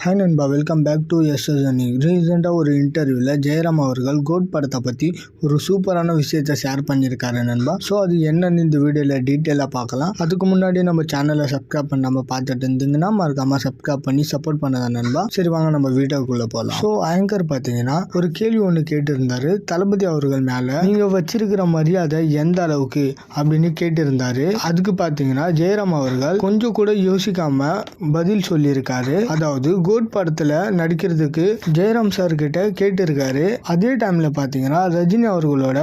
Hi நண்பா, welcome back to எஸ்எஸ்என்இ. ரீசெண்டாக ஒரு இன்டர்வியூவில் ஜெயராம் அவர்கள் கோட் படத்தை பற்றி ஒரு சூப்பரான விஷயத்தை ஷேர் பண்ணியிருக்காரு நண்பா. ஸோ அது என்னன்னு இந்த வீடியோவில் டீட்டெயிலாக பார்க்கலாம். அதுக்கு முன்னாடி நம்ம சேனலை சப்ஸ்கிரைப் பண்ணாமல் பார்த்துட்டு இருந்தீங்கன்னா மறக்காமல் சப்ஸ்கிரைப் பண்ணி சப்போர்ட் பண்ணுங்க நண்பா. சரி வாங்க நம்ம வீடியோக்குள்ளே போகலாம். ஸோ ஆங்கர் பார்த்தீங்கன்னா ஒரு கேள்வி ஒன்று கேட்டிருந்தாரு தளபதி அவர்கள் மேலே, நீங்கள் வச்சிருக்கிற மரியாதை எந்த அளவுக்கு அப்படின்னு கேட்டிருந்தாரு. அதுக்கு பார்த்தீங்கன்னா ஜெயராம் அவர்கள் கொஞ்சம் கூட யோசிக்காம பதில் சொல்லியிருக்காரு. அதாவது கோட் படத்துல நடிக்கிறதுக்கு ஜெயராம் சார் கிட்ட கேட்டிருக்காரு. அதே டைம்ல பாத்தீங்கன்னா ரஜினி அவர்களோட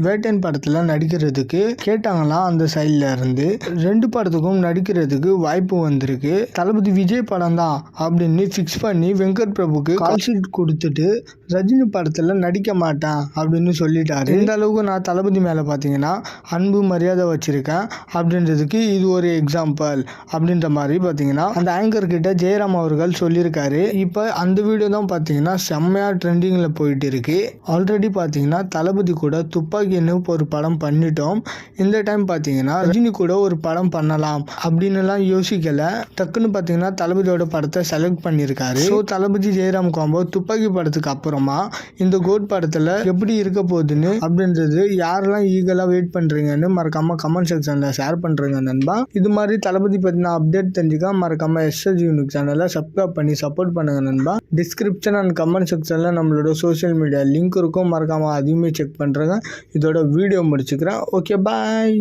வேட்டையன் படத்துல நடிக்கிறதுக்கு கேட்டாங்களாம். அந்த சைட்ல இருந்து ரெண்டு படத்துக்கும் நடிக்கிறதுக்கு வாய்ப்பு வந்திருக்கு. தளபதி விஜய் படம் தான் அப்படின்னு பிக்ஸ் பண்ணி வெங்கட் பிரபுக்கு கால் ஷீட் கொடுத்துட்டு ரஜினி படத்துல நடிக்க மாட்டேன் அப்படின்னு சொல்லிட்டாரு. இந்த அளவுக்கு நான் தளபதி மேல பாத்தீங்கன்னா அன்பு மரியாதை வச்சிருக்கேன் அப்படின்றதுக்கு இது ஒரு எக்ஸாம்பிள் அப்படின்ற மாதிரி பாத்தீங்கன்னா அந்த ஆங்கர் கிட்ட ஜெயராம் அவர்கள் சொல்லியிருக்காரு. இப்போ அந்த வீடியோ தான் பார்த்தீங்கன்னா செம்மையா ட்ரெண்டிங்ல போயிட்டு இருக்கு. ஆல்ரெடி பார்த்தீங்கன்னா தளபதி கூட துப்பாக்கின்னு ஒரு படம் பண்ணிட்டோம். இந்த டைம் பார்த்தீங்கன்னா ரஜினி கூட ஒரு படம் பண்ணலாம் அப்படின்னுலாம் யோசிக்கல. டக்குன்னு பார்த்தீங்கன்னா தளபதியோட படத்தை செலக்ட் பண்ணியிருக்காரு. ஸோ தளபதி ஜெயராம் காம்போ துப்பாக்கி படத்துக்கு அப்புறமா இந்த கோட் படத்தில் எப்படி இருக்க போகுதுன்னு அப்படின்றது யாரெல்லாம் ஈகலாக வெயிட் பண்ணுறீங்கன்னு மறக்காம கமெண்ட் செக்ஷனில் ஷேர் பண்ணுறேங்க நண்பா. இது மாதிரி தளபதி பற்றின அப்டேட் தெரிஞ்சுக்க மறக்காம எஸ்எஸ் யூனிக் சேனலை சப்ஸ்கிரைப் பண்ணி சப்போர்ட் பண்ணுங்க நண்பா. டிஸ்கிரிப்ஷன் அண்ட் கமெண்ட் செக்ஷனில் நம்மளோட சோஷியல் மீடியா லிங்க் இருக்கும், மறக்காம அதையுமே செக் பண்ணுறேங்க. இதோட வீடியோ முடிச்சுக்கிறேன். ஓகே, பாய்.